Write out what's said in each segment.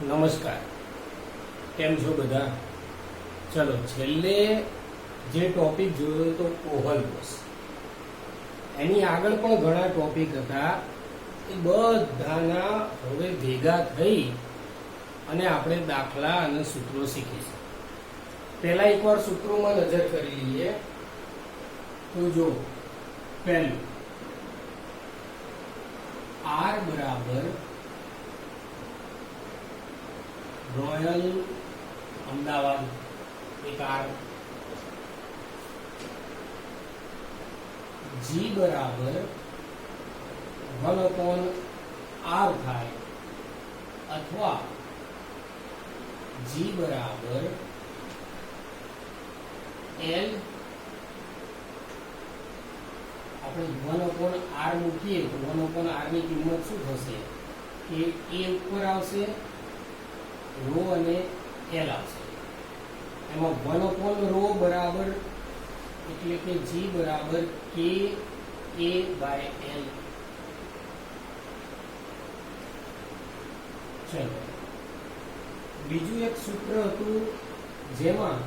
નમસ્કાર, કેમ છો બધા? ચલો, છેલ્લે જે ટોપિક જોયો તો કોહલરોસ, એની આગળ પણ ઘણા ટોપિક હતા. એ બધાના હવે ભેગા થઈ અને આપણે દાખલા અને સૂત્રો શીખીશું. પહેલા એકવાર સૂત્રોમાં નજર કરી લઈએ. તો જો, પહેલું R બરાબર રોયલ અમદાવાદ, એક R. G બરાબર 1/R થાય, અથવા G બરાબર L. આપણે 1/R મૂકીએ તો 1/R ની કિંમત શું થશે કે A ઉપર આવશે, રો અને L આવશે. એમાં 1/ρ બરાબર એટલે કે G બરાબર KA/L. ચલો, બીજું એક સૂત્ર હતું જેમાં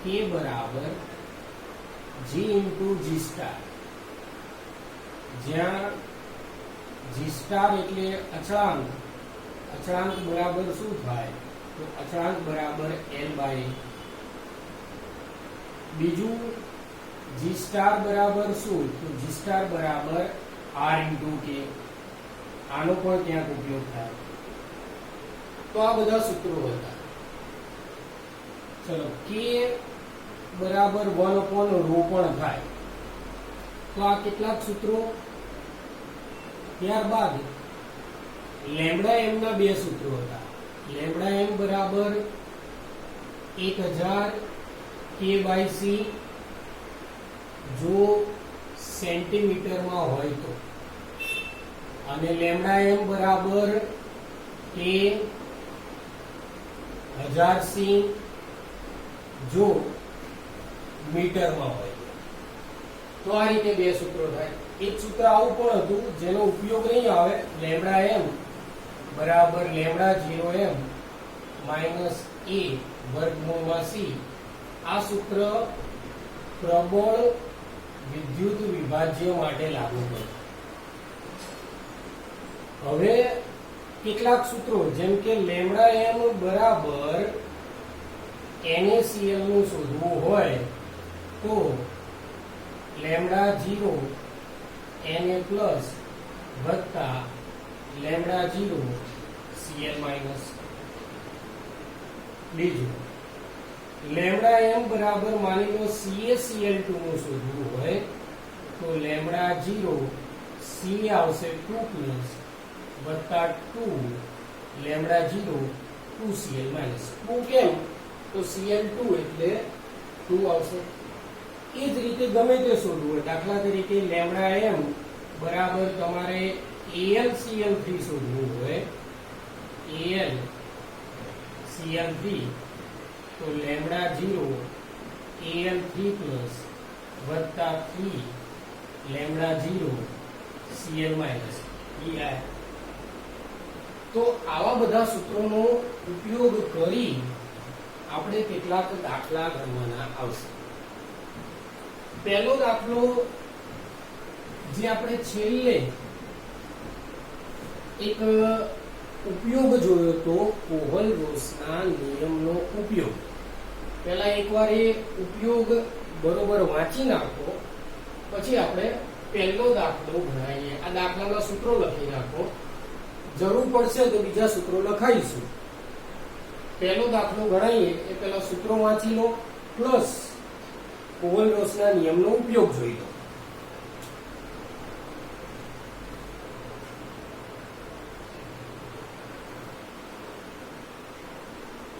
K બરાબર G ઇન્ટુ G સ્ટાર, જ્યાં G સ્ટાર એટલે અચળાંક. અચળાંક બરાબર શું થાય તો અચળાંક બરાબર L/A. બીજું G સ્ટાર બરાબર શું તો G સ્ટાર બરાબર R ઇન્ટુ K. આનો પણ ક્યાંક ઉપયોગ થાય. તો આ બધા સૂત્રો હતા. ચલો, K બરાબર 1/ρ પણ થાય. તો આ કેટલાક સૂત્રો. ત્યારબાદ લેમ્બડા એમ ના બે સૂત્રો હતા. લેમ્બડા એમ બરાબર 1000 K/C જો સેન્ટીમીટરમાં હોય તો, અને લેમ્બડા એમ બરાબર K 1000C જો મીટરમાં હોય. તો આ રીતે બે સૂત્રો થાય. એક સૂત્ર આવું પણ હતું જેનો ઉપયોગ નહીં આવે. લેમ્બડા એમ બરાબર લેમ્બડા 0m માઇનસ A વર્ગમૂળમાં C. આ સૂત્ર પ્રબળ વિદ્યુત વિભાજ્ય માટે લાગુ પડે. હવે કેટલાક સૂત્રો જેમ કે લેમ્બડા એમ બરાબર NaCl નું શોધવું હોય તો લેમ્બડા 0 Na પ્લસ વત્તા લેમ્બડા 0 Cl માઇનસ. બીજું લેમ્બડા એમ બરાબર માની લો CaCl2 નું શોધવું હોય તો લેમ્બડા 0 C આવશે 2 પ્લસ વત્તા 2 લેમ્બડા 0 2Cl માઇનસ. 2 કેમ તો Cl2 એટલે 2 આવશે. એ જ રીતે ગમે તે શોધવું હોય. દાખલા તરીકે લેમ્બડા એમ બરાબર તમારે AlCl3 શોધવું હોય, AlCl3 તો લેમ્બડા 0 Al3 પ્લસ વત્તા 3 લેમ્બડા 0 Cl માઇનસ. તો આવા બધા સૂત્રોનો ઉપયોગ કરી આપણે કેટલાક દાખલા ગણવાના આવશે. પહેલો દાખલો જે આપણે છેલ્લે એક ઉપયોગ જોયો તો કોહલરોસના નિયમનો ઉપયોગ. પહેલા એકવાર એ ઉપયોગ બરોબર વાંચી નાખો, પછી આપણે પહેલો દાખલો ગણાવીએ. આ દાખલાના સૂત્રો લખી નાખો. જરૂર પડશે તો બીજા સૂત્રો લખાઈશું. પહેલો દાખલો ગણાવીએ એ પહેલા સૂત્રો વાંચી લો, પ્લસ કોહલરોસના નિયમનો ઉપયોગ જોઈ લો.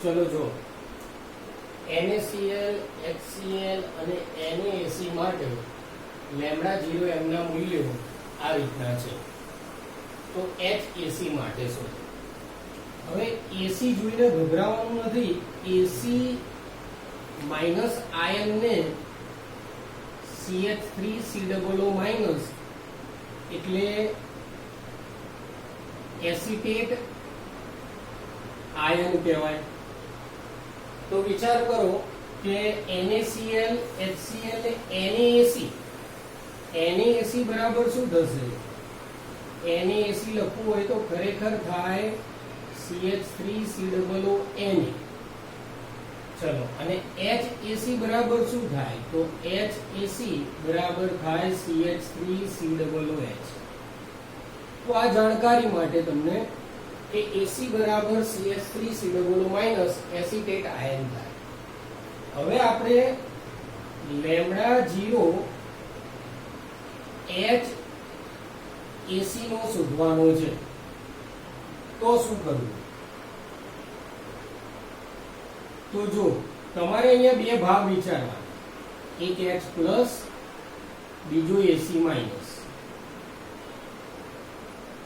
ચલો જો, NaCl, HCl અને NaAC માટે લેમ્બડા 0m ના મૂલ્યો આ રીતના છે. તો HAC માટે શું? હવે AC જોઈને ગભરાવાનું નથી. AC માઇનસ આયન ને CH3COO માઇનસ એટલે એસિટેટ આયન કહેવાય. તો વિચાર કરો કે NaCl HCl ને NaAC બરાબર શું થશે? NaAC લખવું હોય તો ખરેખર થાય CH3COO Na. ચલો, અને HAC બરાબર શું થાય? તો HAC બરાબર થાય CH3COOH. તો આ જાણકારી માટે તમને કે AC બરાબર CH3COO માઈનસ એસિટેટ આયન થાય. હવે આપણે લેમ્ડા 0 HAC નો શોધવાનો છે. તો શું કરવું? તો જો તમારે અહીંયા બે ભાગ વિચારવા, એક H પ્લસ, બીજો AC માઇનસ.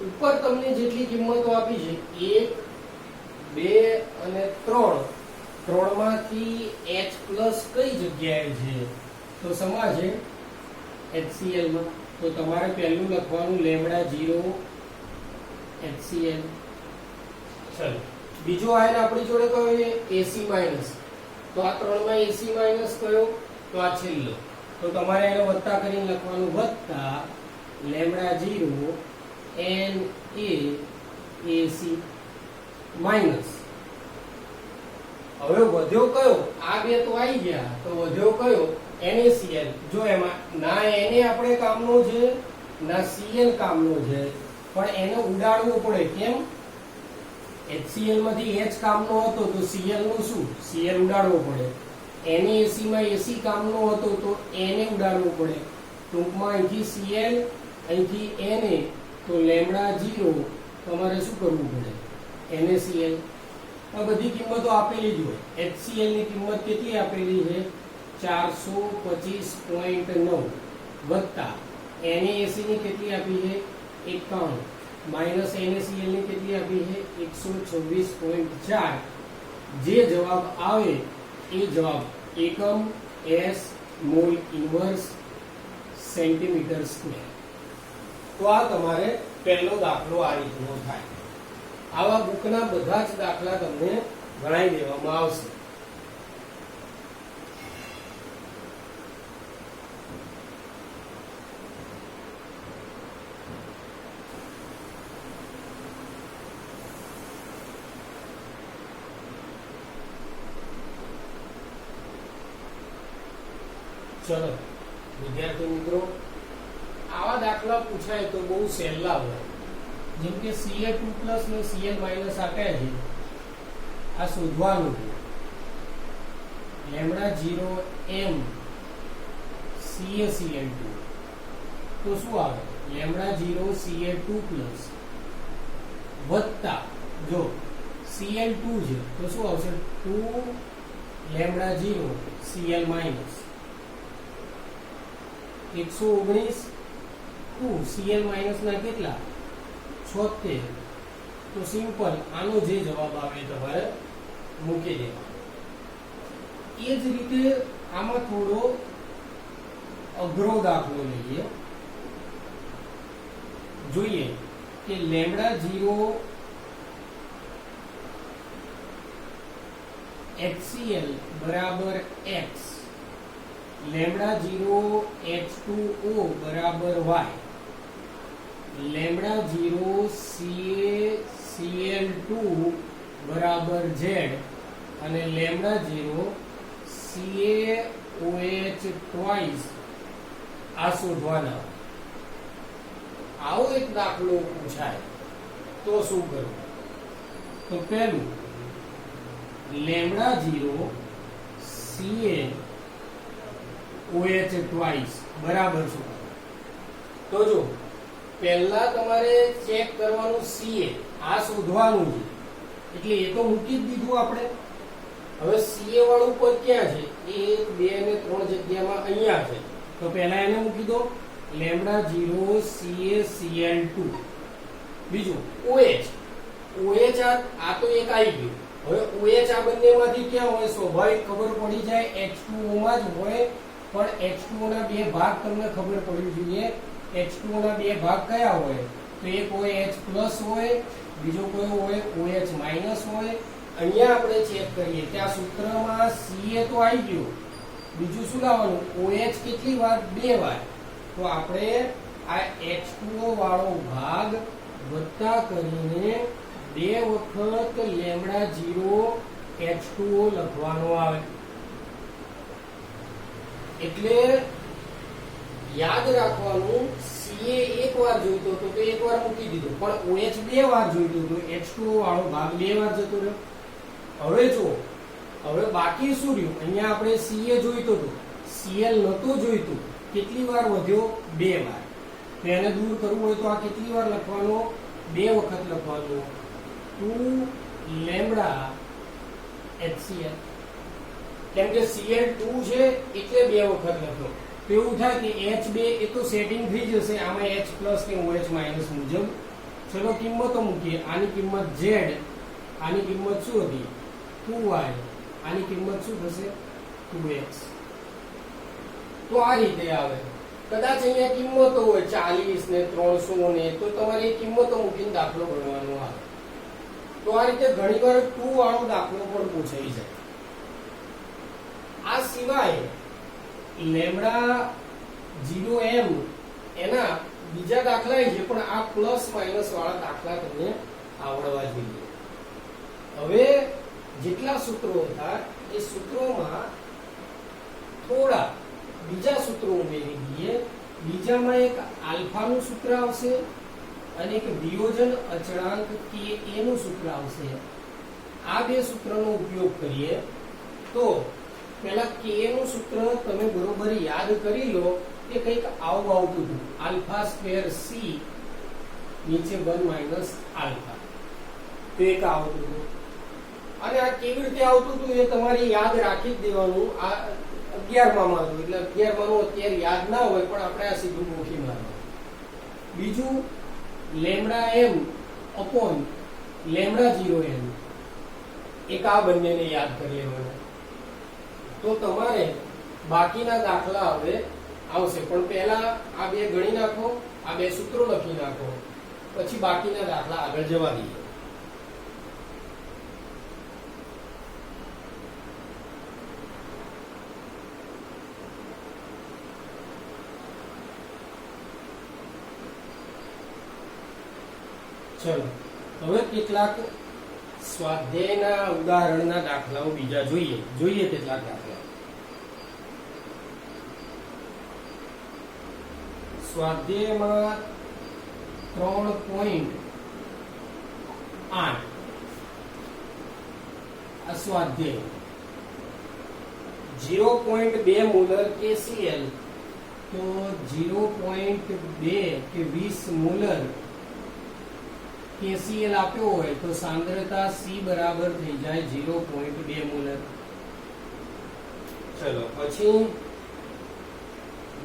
ઉપર તમને જેટલી કિંમતો આપી છે 1 2 અને 3, ત્રણમાંથી H પ્લસ કઈ જગ્યાએ છે? તો સમા છે HCl માં. તો તમારે પહેલું લખવાનું લેમ્ડા 0 HCl. ચલો, બીજો આયન આપણી જોડે કયો છે? AC minus. તો આ ત્રણમાં AC માઈનસ કયો? તો આ છેલ્લો. તો તમારે એને વત્તા કરીને લખવાનું વત્તા લેમ્ડા 0 NaAC માઈનસ. હવે વધ્યો કયો? આ બે તો આવી ગયા, તો વધ્યો કયો? NaCl. જો એમાં ના Na આપણે કામનો છે, ના Cl કામનો છે, પણ એને ઉડાડવો પડે. કેમ? HCl માંથી H કામનો હતો તો Cl નું શું? Cl ઉડાડવો પડે. NaAC માં AC કામનો હતો તો Na ઉડાડવો પડે. ટૂંકમાં અહીંથી Cl, અહીંથી Na, તો લેમ્ડા 0 તમારે શું કરવું પડે? NaCl. આ બધી કિંમતો આપેલી જ હોય. HCl ની કિંમત કેટલી આપેલી છે? 425.9 વત્તા NaAC ની કેટલી આપી છે? 51 માઈનસ NaCl ની કેટલી આપી છે? 126.4. જે જવાબ આવે એ જવાબ એકમ S mall inverse centimetre square. તો આ તમારે પહેલો દાખલો આ રીતનો થાય. આવા બુકના બધા જ દાખલા તમને ગણાઈ દેવામાં આવશે. ચલો વિદ્યાર્થી મિત્રો, આવા દાખલા પૂછાય તો બહુ સહેલા હોય. જેમ કે Ca2+ ને Cl- આપ્યા છે, આ શોધવાનું છે. લેમ્ડા 0 M CaCl2 તો શું આવે? લેમ્ડા 0 Ca2+ વત્તા, જો Cl2 છે તો શું આવશે? 2 લેમ્ડા 0 Cl-, 119 2 Cl- ના કેટલા? 76. તો સિમ્પલ આનો જે જવાબ આવે તમારે મૂકી દેવાનો. એ જ રીતે આમાં થોડો અઘરો દાખલો લઈએ. જોઈએ કે લેમ્ડા 0 HCl બરાબર X, લેમ્ડા 0 H2O બરાબર Y, લેમ્ડા 0 CaCl2 બરાબર Z અને લેમ્ડા 0 CaOH ટ્વાઇસ આ શોધવાના. આવો એક દાખલો પૂછાય તો શું કરવું? તો પહેલું લેમ્ડા 0 CaOH ટ્વાઇસ બરાબર શું? તો જો પહેલા તમારે ચેક કરવાનું Ca, આ શોધવાનું છે. એટલે એ તો મૂકી જ દીધું આપણે. હવે Ca વાળું પદ ક્યાં છે? 1 2 અને 3 જગ્યામાં અહીંયા છે. તો પહેલા એને મૂકી દો, લેમ્ડા 0 CaCl2. બીજું OH, આ તો એક આવી ગયું. હવે OH આ બંનેમાંથી ક્યાં હોય? સ્વાભાવિક ખબર પડી જાય H2O માં જ હોય. પણ H2O ના બે ભાગ તમને ખબર પડવી જોઈએ. H2O ના બે ભાગ કયા હોય? તો એક હોય H+ હોય, બીજો કયો હોય? OH- હોય, અહીંયા આપણે ચેક કરીએ કે આ સૂત્રમાં CA તો આવી ગયું, બીજું શું લાવવાનું? OH કેટલી વાર? 2 વાર. તો આપણે આ H2O વાળો ભાગ વત્તા કરીને 2 વખત λ0 H2O લખવાનો આવે. એટલે યાદ રાખવાનું, CA એક વાર જોઈતો હતો તો એક વાર મૂકી દીધો, પણ OH 2 વાર જોઈતો હતો, H2O વાળો ભાગ 2 વાર જતો રહ્યો. હવે જો, હવે બાકી શું રહ્યું? અહીંયા આપણે CA જોઈતો હતો, Cl નતો જોઈતું, કેટલી વાર વધ્યો? 2 વાર. તો એને દૂર કરવું હોય તો આ કેટલી વાર લખવાનો? 2 વખત લખવાનો, 2 λ HCl. કેમ કે Cl2 છે એટલે 2 વખત લખ્યો. તો એવું થાય કે H2 એ તો સેટિંગ થઈ જશે આમાં H પ્લસ કે OH માઇનસ મુજબ. ચલો કિંમતો મૂકીએ. આની કિંમત Z, આની કિંમત શું હતી? 2y, આની કિંમત શું થશે? 2x. તો આ રીતે આવે. કદાચ અહીંયા કિંમતો હોય 40 ને 300 ને, તો તમારે એ કિંમતો મૂકીને દાખલો ગણવાનો આવે. તો આ રીતે ઘણીવાર 2 વાળો દાખલો પણ પૂછાઈ જાય. આ સિવાય λ0m એના બીજા દાખલા છે, પણ આ પ્લસ માઇનસ વાળા દાખલા તમને આવડવા જોઈએ. હવે જેટલા સૂત્રો હતા એ સૂત્રોમાં થોડા બીજા સૂત્રો ઉમેરી દઈએ. બીજામાં એક આલ્ફાનું સૂત્ર આવશે અને એક વિયોજન અચળાંક Ka નું સૂત્ર આવશે. આ બે સૂત્રનો ઉપયોગ કરીએ તો પહેલા K નું સૂત્ર તમે બરોબર યાદ કરી લો કે કંઈક આવું આવતું હતું, આલ્ફા સ્ક્વેર C નીચે 1 માઇનસ આલ્ફા. તો એક આવતું હતું. અને આ કેવી રીતે આવતું હતું એ તમારે યાદ રાખી જ દેવાનું. આ 11 માં હતું એટલે 11 નું અત્યારે યાદ ના હોય, પણ આપણે આ સીધું ગોખી મારવાનું. બીજું λm અપોન λ0n, એક આ બંનેને યાદ કરી લેવાનું. તો તમારે બાકીના દાખલા હવે આવશે, પણ પહેલા આ બે ગણી નાખો, આ બે સૂત્રો લખી નાખો, પછી બાકીના દાખલા આગળ જવા દઈએ. ચલો હવે કેટલાક સ્વાધ્યાયના ઉદાહરણના દાખલાઓ બીજા જોઈએ કેટલાક દાખલા. સ્વાધ્યાયમાં 3.8 આ સ્વાધ્યાય 0.2 મોલર KCl, તો 0.2 કે 20 મોલર KCl આપ્યો હોય તો સાંદ્રતા C બરાબર થઈ જાય 0.2 મોલર. ચલો પછી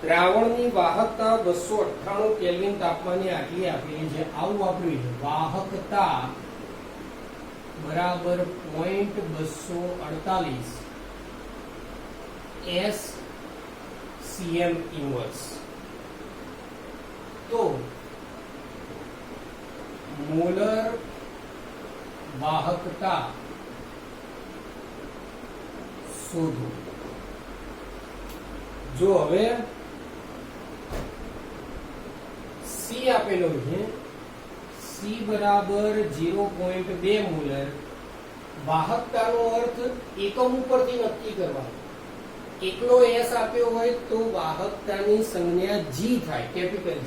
દ્રાવણની વાહકતા 298 કેલ્વિન તાપમાને આટલી આપેલી છે. આવું વાપર્યું છે, વાહકતા બરાબર 0.248 SCM ઇન્વર્સ. તો મોલર વાહકતા શોધો. જો હવે C આપેલો છે, C બરાબર 0.2 મોલર. વાહકતાનો અર્થ એકમ ઉપરથી નક્કી કરવાનો. એકલો S આપ્યો હોય તો વાહકતાની સંજ્ઞા G થાય, કેપિટલ G.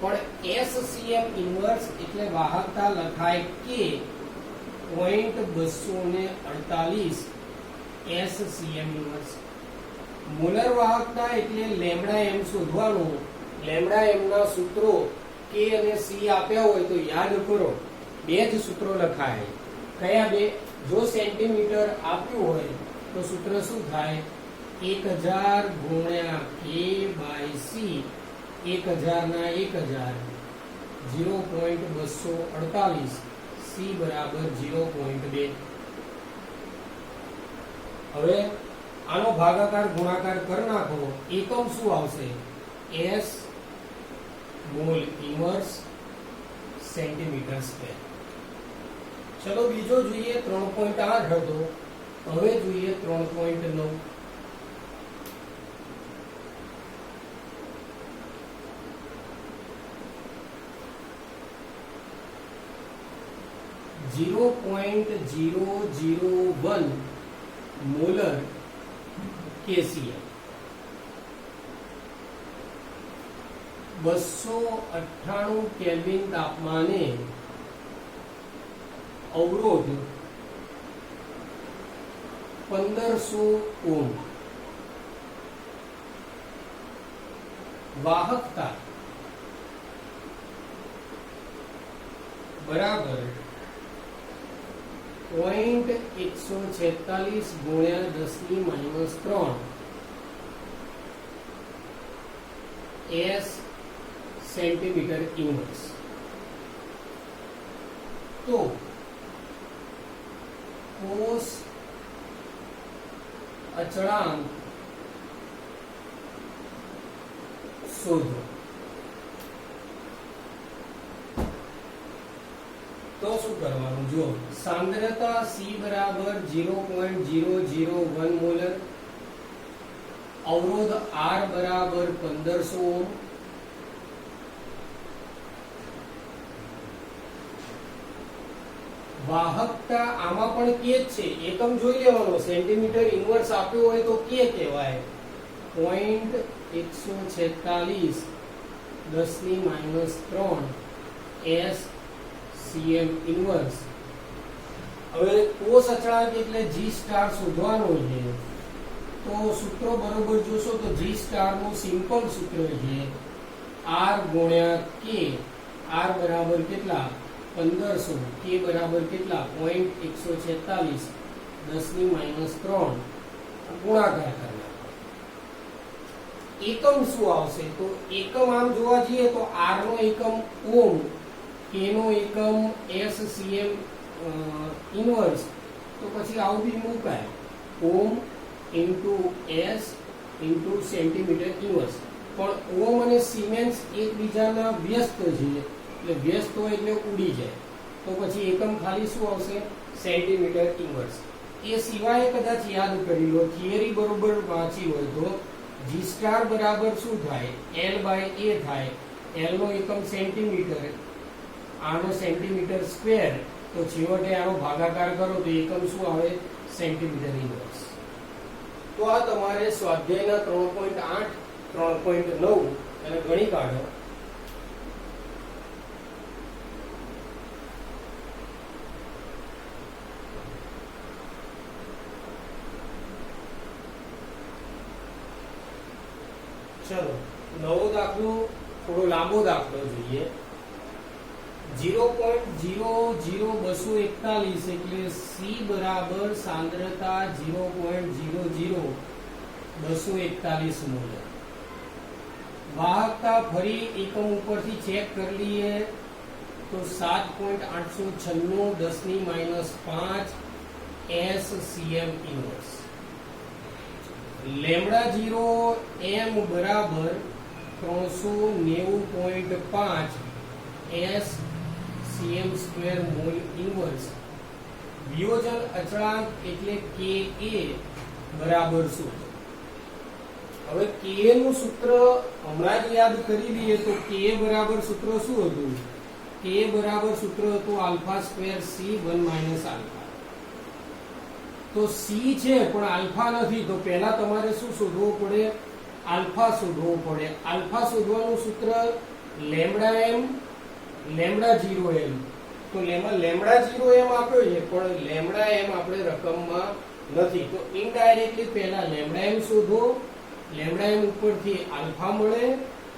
પણ SCM ઇન્વર્સ એટલે વાહકતા લખાય કે 0.248 SCM ઇન્વર્સ. મોલર વાહકતા એટલે λm શોધવાનું. λm ના સૂત્રો K અને C આપ્યા હોય તો યાદ કરો, બે જ સૂત્રો લખાય. કયા બે? જો સેન્ટીમીટર આપ્યું હોય તો સૂત્ર શું થાય? 1000 ગુણ્યા K/C, 1000 ના 1000, 0.248, C બરાબર 0.2. હવે આનો ભાગાકાર ગુણાકાર કરી નાખો, એકમ શું આવશે? S mall inverse centimetre square. ચલો બીજો જોઈએ 3.8 હતો, હવે જોઈએ 3.9. 0.001 મોલર KCl, 298 કેલ્વિન તાપમાને અવરોધ 1500 ઓહ્મ, વાહકતા બરાબર 0.146 ગુણ્યા 10⁻³ S સેન્ટીમીટર ઇન્વર્સ. તો કોસ અચળાંક શોધો. તો શું કરવાનું? જો સાંદ્રતા C બરાબર 0.001 મોલર, અવરોધ R બરાબર 1500 ઓહ્મ, વાહકતા આમાં પણ કે જ છે, એકમ જોઈ લેવાનો, સેન્ટીમીટર ઇન્વર્સ આપ્યો હોય તો કે કહેવાય 0.146 10⁻³ S cm ઇન્વર્સ. હવે કોસ અચળાંક એટલે G સ્ટાર શોધવાનો છે. તો સૂત્રો બરોબર જોશો તો G સ્ટાર નું સિમ્પલ સૂત્ર છે R ગુણ્યા K. R બરાબર કેટલા? 1500. K બરાબર કેટલા? 0.146 10⁻³ ગુણાકાર કરવાનો. એકમ શું આવશે? તો એકમ આમ જોવા જઈએ તો R નો એકમ ઓહ્મ, K નો એકમ S cm ઇન્વર્સ. તો પછી આવું બી મુકાય, ohm into S into centimetre inverse. પણ ઓહ્મ અને સિમેન્સ એકબીજાના વ્યસ્ત છે, એટલે વ્યસ્ત હોય એટલે ઉડી જાય. તો પછી એકમ ખાલી શું આવશે? Centimetre inverse. એ સિવાય કદાચ યાદ કરી લો, થિયરી બરોબર વાંચી હોય તો G સ્ટાર બરાબર શું થાય? L/A થાય. L નો એકમ સેન્ટીમીટર, આનો સેન્ટીમીટર સ્ક્વેર. તો છેવટે આનો ભાગાકાર કરો તો એકમ શું આવે? Centimetre inverse. તો આ તમારે સ્વાધ્યાયના 3.8 3.9 અને ગણી કાઢો. ચલો નવો દાખલો, થોડો લાંબો દાખલો જોઈએ. 0.00241 એટલે C બરાબર સાંદ્રતા 0.00241 મોલર. વાહકતા ફરી એકમ ઉપરથી ચેક કરી લઈએ તો 7.896 10⁻5 S cm inverse. Lambda 0 m બરાબર 390.5 S cm square mole inverse. વિયોજન અચળાંક એટલે Ka બરાબર શું? હવે Ka નું સૂત્ર હમણાં જ યાદ કરી લઈએ તો Ka બરાબર સૂત્ર શું હતું? Ka બરાબર સૂત્ર હતું આલ્ફા સ્ક્વેર C 1 - આલ્ફા. તો C છે પણ આલ્ફા નથી, તો પહેલા તમારે શું શોધવું પડે? આલ્ફા શોધવો પડે. આલ્ફા શોધવાનું સૂત્ર લેમ્ડા m લેમ્ડા 0 m. તો લેમ્ડા 0 m આપ્યો છે પણ લેમ્ડા m આપણે રકમમાં નથી, તો ઇનડાયરેક્ટલી પહેલા લેમ્ડા m શોધો. લેમ્ડા m ઉપરથી આલ્ફા મળે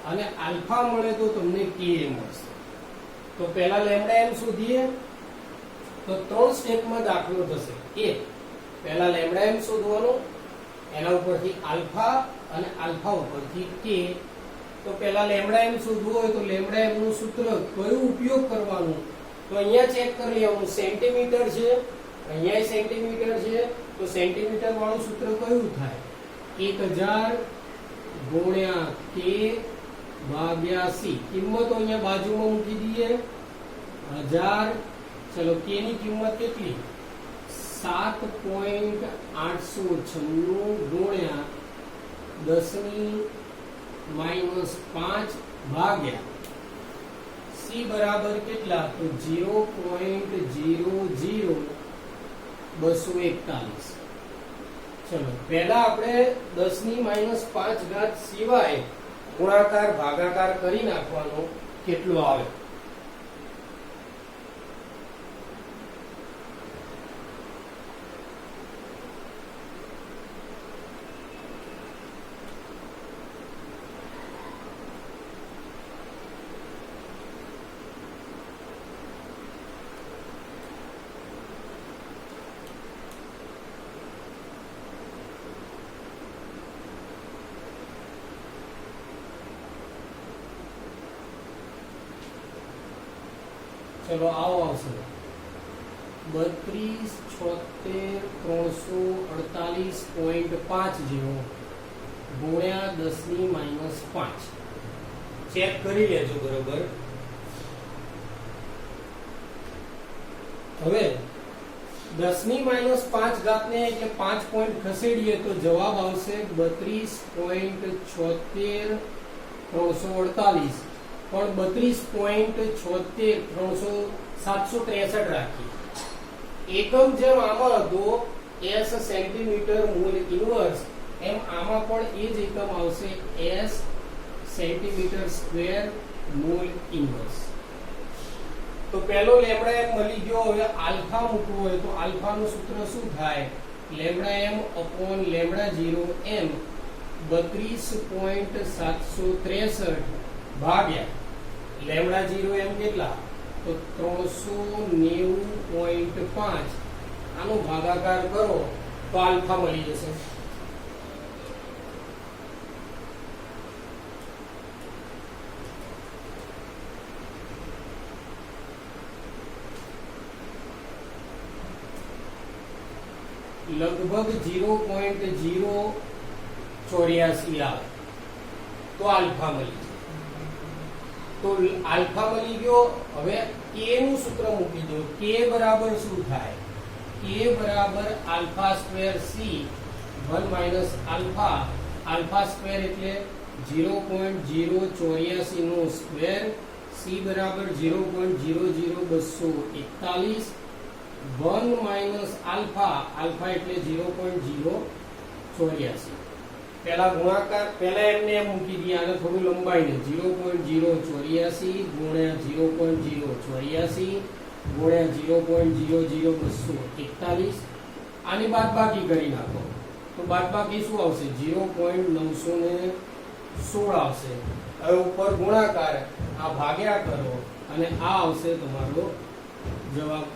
અને આલ્ફા મળે તો તમને Ka મળશે. તો પહેલા લેમ્ડા m શોધીએ તો 3 સ્ટેપમાં દાખલો થશે. એક, પહેલા લેમ્ડા m શોધવાનો, એના ઉપરથી આલ્ફા અને આલ્ફા ઉપરથી K. તો પહેલા લેમ્ડા m શોધવું હોય તો લેમ્ડા m નું સૂત્ર કયું ઉપયોગ કરવાનું? તો અહીંયા ચેક કરી લેવાનું, સેન્ટીમીટર છે, અહીંયા સેન્ટીમીટર છે, તો સેન્ટીમીટર વાળું સૂત્ર કયું થાય? 1000 ગુણ્યા K ભાગ્યા C. કિંમતો અહીંયા બાજુમાં મૂકી દઈએ. 1000 चलो k ની કિંમત કેટલી 7.896 ગુણ્યા 10 ની -5 ભાગ્યા c બરાબર કેટલા તો 0.00241. ચલો પહેલા આપણે 10 ની -5 ઘાત સિવાય ગુણાકાર ભાગાકાર કરી નાખવાનો કેટલો આવે. चलो आओ आवशे 32 76 348.5 જેવો ગુણ્યા 10 ની -5 ચેક કરી લેજો બરોબર. હવે 10 ની -5 ઘાત ને એટલે 5 પોઈન્ટ ખસેડીએ તો જવાબ આવશે 32.76 348. પણ 32.76 રાખી એકમ જેમ આમાં હતો s સેન્ટીમીટર મૂળ ઇન્વર્સ એમ આમાં પણ એ જ એકમ આવશે s સેન્ટીમીટર સ્ક્વેર મૂળ ઇન્વર્સ. તો પહેલો લેમ્ડા એમ મળી ગયો. હવે આલ્ફા મૂકવો હોય તો આલ્ફાનું સૂત્ર શું થાય લેમ્ડા એમ અપોન લેમ્ડા 0 એમ 32.763 ભાગ્યા લેમ્ડા 0 એમ કેટલા તો 390.5 આનો ભાગાકાર કરો તો આલ્ફા મળી જશે. લગભગ 0.084 આવે તો આલ્ફા મળી. તો આલ્ફા મળી ગયો. હવે k નું સૂત્ર મૂકી દો. k બરાબર શું થાય k બરાબર alpha square c 1 - alpha. Alpha square એટલે 0.084 નો સ્ક્વેર. c બરાબર 0.00241. 1 - આલ્ફા. આલ્ફા એટલે 0.084. પહેલા ગુણાકાર પહેલા એમને એમ મૂકી દઈએ. આને થોડું લંબાઈને 0.084 ગુણ્યા 0.084 ગુણ્યા 0.00241. આની બાદબાકી કરી નાખો તો બાદબાકી શું આવશે 0.916 આવશે. હવે ઉપર ગુણાકાર આ ભાગ્યા કરો અને આ આવશે તમારો જવાબ.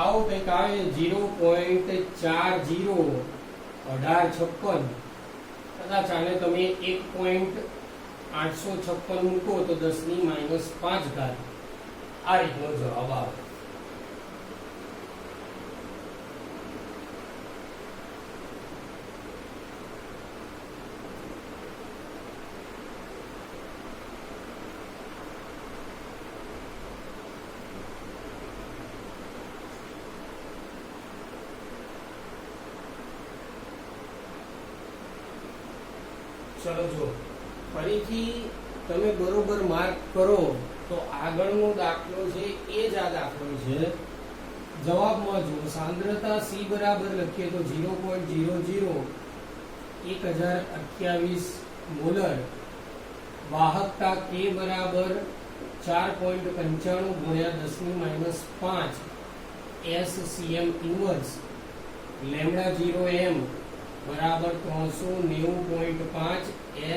આવો કંઈક આવે 0.401856. કદાચ આને તમે 1.856 મૂકો તો 10 ની -5 ઘાત આ રીતનો જવાબ આવે. ચલો જો ફરીથી તમે બરોબર માર્ક કરો તો આગળનો દાખલો છે એ જ આ દાખલો છે. જવાબમાં જો સાંદ્રતા c બરાબર લખીએ તો 0.001028 મોલર. વાહકતા k બરાબર 4.95 ગુણ્યા 10 ની -5 SCM ઇન્વર્સ. લેમ્ડા 0 m બરાબર 390.5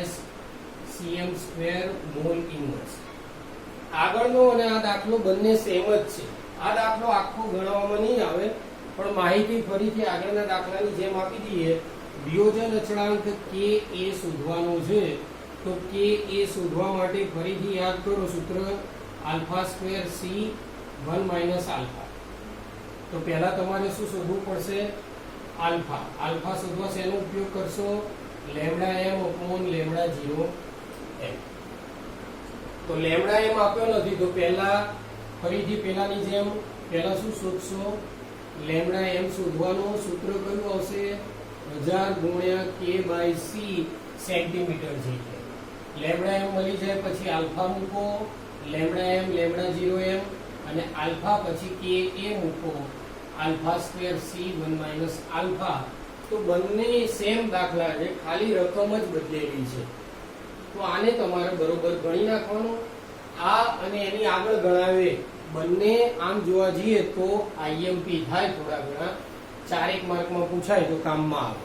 SCM સ્ક્વેર મોલ ઇન્વર્સ. આગળનો અને આ દાખલો બંને સેમ જ છે. આ દાખલો આખો ગણવામાં નહીં આવે પણ માહિતી ફરીથી આગળના દાખલાની જેમ આપી દઈએ. વિયોજન અચળાંક k એ શોધવાનો છે તો કે એ શોધવા માટે ફરીથી યાદ કરો સૂત્ર alpha square C 1 minus alpha. તો પહેલા તમારે શું શોધવું પડશે? આલ્ફા. આલ્ફા શોધવા શેનો ઉપયોગ કરશો? લેમ્ડા એમ અપોન લેમ્ડા 0 એમ. તો લેમ્ડા એમ આપ્યો નથી તો પહેલા ફરીથી પહેલાની જેમ પહેલા શું શોધશો? લેમ્ડા એમ શોધવાનું સૂત્ર કયું આવશે? 1000 ગુણ્યા k બાય સી સેન્ટીમીટર છે. લેમ્ડા એમ મળી જાય પછી આલ્ફા મૂકો, લેમ્ડા એમ લેમ્ડા 0 એમ, અને આલ્ફા પછી k એ મૂકો, alpha square C 1 minus alpha. તો બંને સેમ દાખલા છે, ખાલી રકમ જ બદલેલી છે. તો આને તમારે બરોબર ગણી નાખવાનું. આ અને એની આગળ ગણાવે બંને આમ જોવા જઈએ તો આઈએમપી થાય થોડા ઘણા. 4 માર્કમાં પૂછાય તો કામમાં આવે.